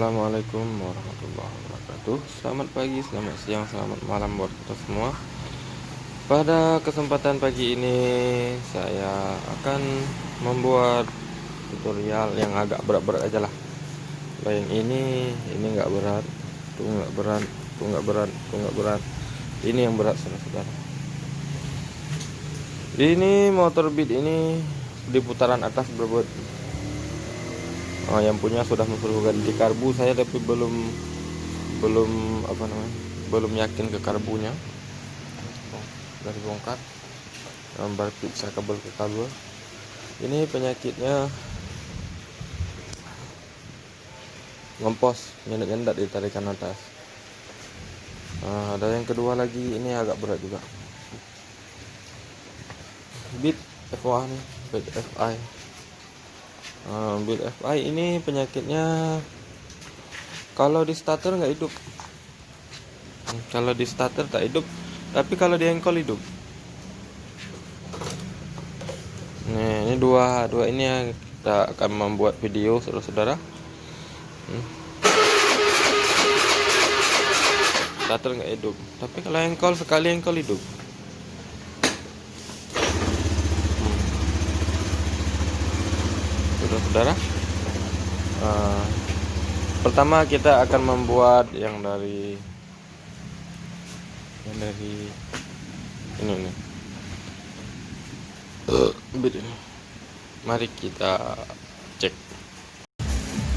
Assalamualaikum warahmatullahi wabarakatuh. Selamat pagi, selamat siang, selamat malam buat kita semua. Pada kesempatan pagi ini saya akan membuat tutorial yang agak berat-berat aja lah. Kalau yang ini nggak berat, itu nggak berat, itu nggak berat, itu nggak berat. Ini yang berat, saudara-saudara. Ini motor Beat ini di putaran atas berbot. Yang punya sudah mensuruh ganti karbu saya, tapi belum belum yakin ke karbunya. Dari bongkar gambar periksa kabel ke kabel. Ini penyakitnya ngempos, nyendat-nyendat di tarikan atas. Ada yang kedua lagi, ini agak berat juga. Beat FOA nih, Beat FI. Beat FI ini penyakitnya kalau di starter nggak hidup. Kalau di starter tak hidup, tapi kalau di engkol hidup. Nah, ini dua ini yang kita akan membuat video, saudara-saudara. Starter nggak hidup, tapi kalau engkol sekali engkol hidup. Saudara-saudara, pertama kita akan membuat yang dari ini nih. Mari kita cek.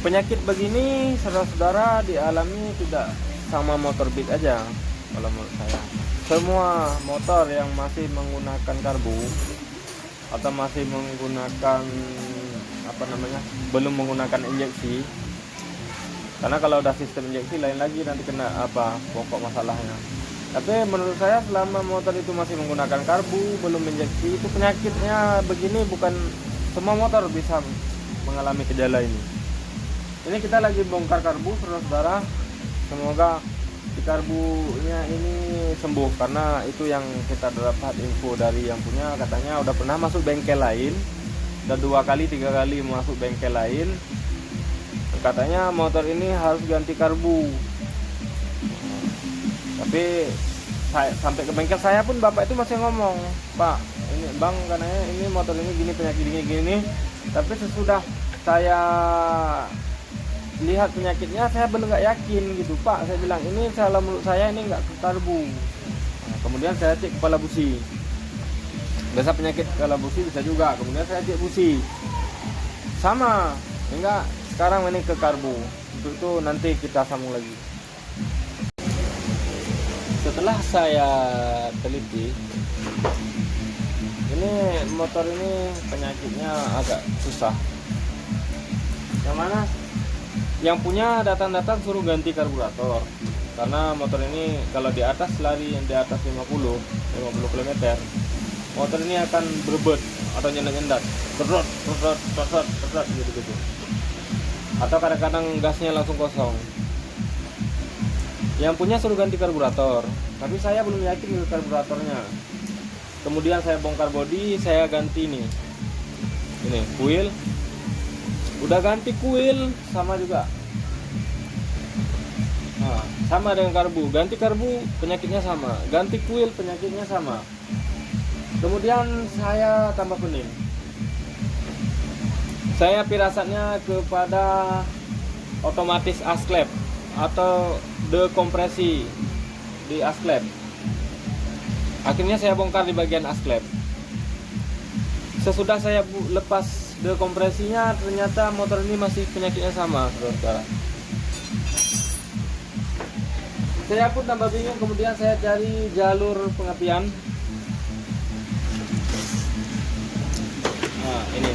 Penyakit begini, saudara-saudara, dialami tidak sama motor Beat aja. Kalau menurut saya, semua motor yang masih menggunakan karbu atau masih menggunakan belum menggunakan injeksi, karena kalau udah sistem injeksi lain lagi, nanti kena pokok masalahnya. Tapi menurut saya selama motor itu masih menggunakan karbu, belum injeksi, itu penyakitnya begini. Bukan semua motor bisa mengalami gejala ini. Ini kita lagi bongkar karbu, saudara-saudara. Semoga di karbunya ini sembuh, karena itu yang kita dapat info dari yang punya. Katanya udah pernah masuk bengkel lain, udah 2-3 kali masuk bengkel lain. Katanya motor ini harus ganti karbu. Tapi sampai ke bengkel saya pun bapak itu masih ngomong, "Pak, ini bang, katanya ini motor ini gini, penyakit gini. Tapi sesudah saya lihat penyakitnya, saya belum nggak yakin gitu, Pak. Saya bilang, ini salah menurut saya, ini nggak ke karbu. Kemudian saya cek kepala busi. Biasa penyakit kepala busi bisa juga. Kemudian saya cek busi, sama enggak. Sekarang ini ke karbu. Itu nanti kita sambung lagi. Setelah saya teliti, ini motor ini penyakitnya agak susah. Yang mana? Yang punya datang suruh ganti karburator, karena motor ini kalau di atas lari yang di atas 50 km, motor ini akan berebut atau nyendat-nyendat, berot gitu. Atau kadang-kadang gasnya langsung kosong. Yang punya suruh ganti karburator, tapi saya belum yakin dengan karburatornya. Kemudian saya bongkar bodi, saya ganti ini kuil. Udah ganti kuil, sama juga. Sama dengan karbu. Ganti karbu, penyakitnya sama. Ganti kuil, penyakitnya sama. Kemudian saya tambah pening. Saya firasatnya kepada otomatis asklep atau dekompresi di asklep. Akhirnya saya bongkar di bagian asklep. Sesudah saya lepas dekompresinya, ternyata motor ini masih penyakitnya sama, saudara. Saya pun tambah bingung. Kemudian saya cari jalur pengapian. Ini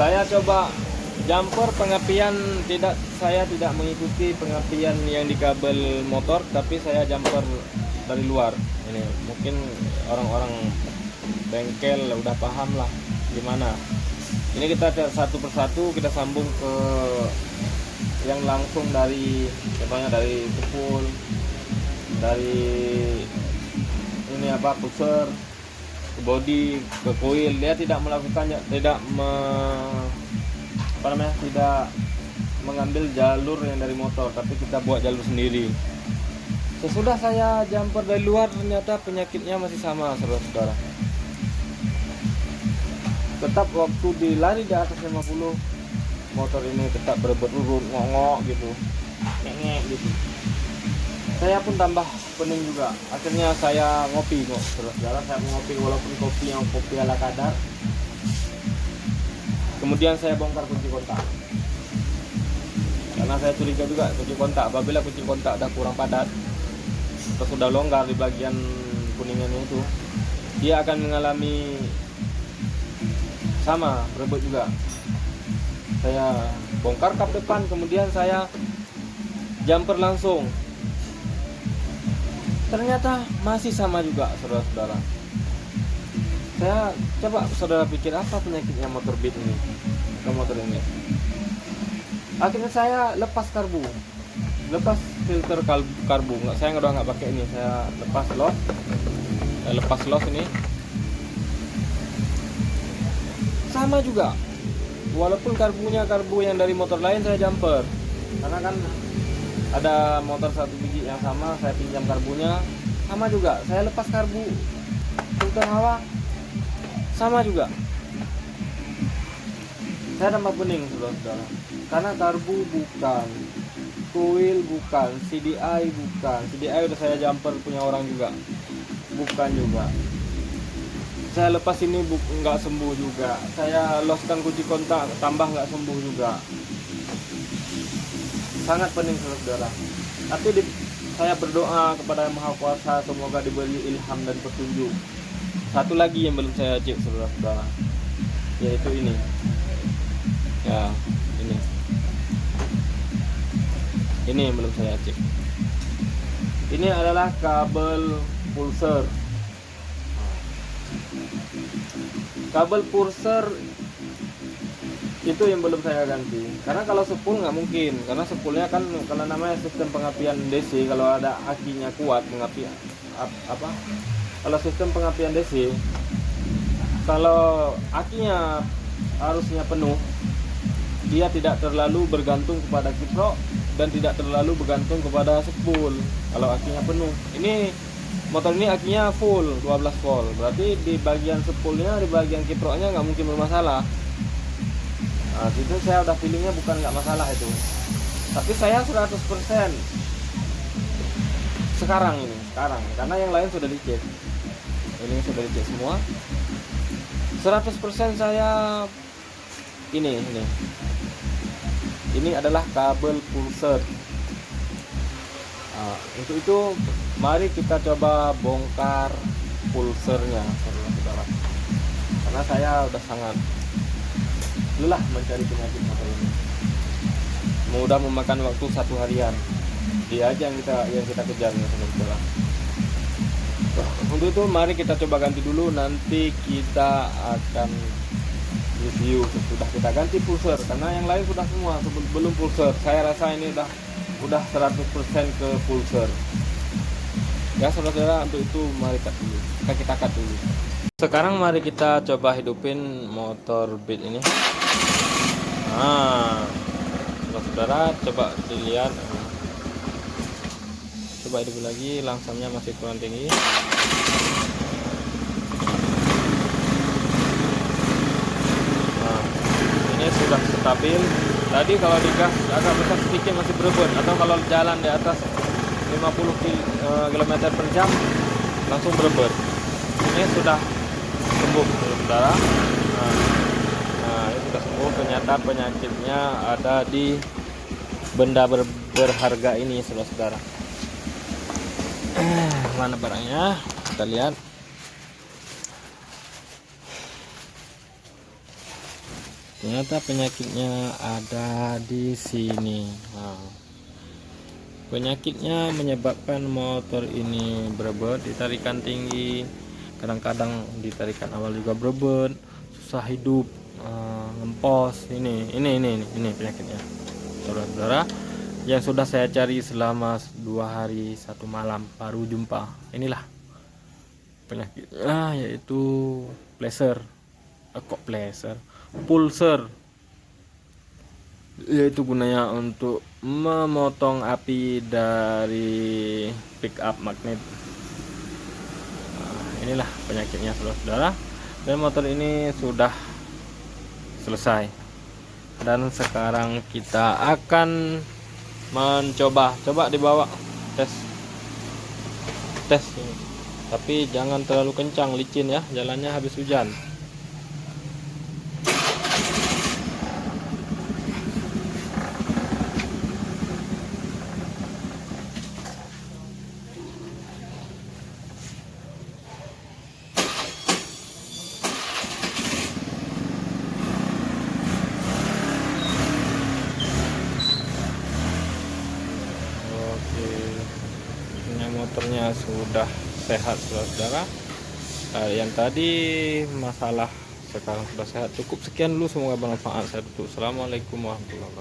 saya coba jumper pengapian. Saya tidak mengikuti pengapian yang di kabel motor, tapi saya jumper dari luar. Ini mungkin orang-orang bengkel udah paham lah gimana. Ini kita satu persatu kita sambung ke yang langsung dari, contohnya dari sepul, dari pusher, ke body, ke koil. Dia tidak melakukan, tidak mengambil jalur yang dari motor, tapi kita buat jalur sendiri. Sesudah saya jumper dari luar, ternyata penyakitnya masih sama, saudara-saudara. Tetap waktu dilari di atas 50, motor ini tetap berebut urut, ngok-ngok gitu, ngek gitu. Saya pun tambah pening juga. Akhirnya saya ngopi kok, saudara. Saya ngopi walaupun kopi yang kopi ala kadar. Kemudian saya bongkar kunci kontak. Karena saya curiga juga kunci kontak, apabila kunci kontak udah kurang padat atau sudah longgar di bagian kuningannya itu, dia akan mengalami sama, berebut juga. Saya bongkar kap depan, kemudian saya jumper langsung. Ternyata masih sama juga, saudara-saudara. Saya coba saudara pikir apa penyakitnya motor Beat ini, ke motor ini. Akhirnya saya lepas karbu, lepas filter karbu. Saya nggak pakai ini, saya lepas los ini. Sama juga, walaupun karbunya karbu yang dari motor lain, saya jumper. Karena kan ada motor satu biji yang sama, saya pinjam karbunya, sama juga. Saya lepas karbu, filter hawa, sama juga. Saya tambah pening, saudara-saudara. Karena karbu bukan, coil bukan, CDI bukan. CDI udah saya jumper punya orang juga, bukan juga. Saya lepas ini nggak sembuh juga. Saya loskan kunci kontak, tambah nggak sembuh juga. Sangat pening, saudara. Tapi saya berdoa kepada Yang Maha Kuasa, semoga diberi ilham dan petunjuk. Satu lagi yang belum saya cek, saudara-saudara, yaitu ini. Ya, ini yang belum saya cek. Ini adalah kabel pulser. Kabel pulser itu yang belum saya ganti, karena kalau spool nggak mungkin, karena spoolnya kan kalau namanya sistem pengapian DC, kalau ada akinya kuat pengapian kalau sistem pengapian DC, kalau akinya arusnya penuh, dia tidak terlalu bergantung kepada kiprok dan tidak terlalu bergantung kepada spool. Kalau akinya penuh, ini motor ini akinya full 12 volt, berarti di bagian spoolnya, di bagian kiproknya nggak mungkin bermasalah. Nah, itu saya udah feelingnya bukan nggak masalah itu. Tapi saya 100% sekarang, karena yang lain sudah dicek. Ini sudah dicek semua. 100% saya ini adalah kabel pulser. Nah, untuk itu mari kita coba bongkar pulsernya, saudara-saudara. Karena saya udah sangat lelah mencari penyakit motor ini. Mudah memakan waktu 1 harian. Dia aja yang kita kejar, saudara. Untuk itu mari kita coba ganti dulu, nanti kita akan review sesudah kita ganti pulser, karena yang lain sudah semua belum pulser. Saya rasa ini udah 100% ke pulser. Ya, saudara, untuk itu mari kita cut dulu. Sekarang mari kita coba hidupin motor Beat ini. Nah, saudara, coba dilihat. Coba hidup lagi, langsamnya masih kurang tinggi. Nah, ini sudah stabil. Tadi kalau digas agak besar sedikit masih berebut, atau kalau jalan di atas 50 km per jam langsung berebut. Ini sudah sembuh, saudara. Nah, ini sudah sembuh. Ternyata penyakitnya ada di benda berharga ini, saudara-saudara. Mana barangnya? Kita lihat. Ternyata penyakitnya ada di sini. Nah, penyakitnya menyebabkan motor ini berebut, ditarikan tinggi, kadang-kadang ditarikan awal juga berebut, susah hidup, ngempos. Ini penyakitnya, saudara-saudara, yang sudah saya cari selama 2 hari 1 malam baru jumpa. Inilah penyakitnya, yaitu pulser. yaitu gunanya untuk memotong api dari pick up magnet. Nah, inilah penyakitnya saudara-saudara, dan motor ini sudah selesai. Dan sekarang kita akan mencoba dibawa tes ini. Tapi jangan terlalu kencang, licin ya jalannya habis hujan. Oke, ini motornya sudah sehat saudara. Yang tadi masalah sekarang sudah sehat. Cukup sekian dulu, semoga bermanfaat. Saya tutup. Assalamualaikum warahmatullahi wabarakatuh.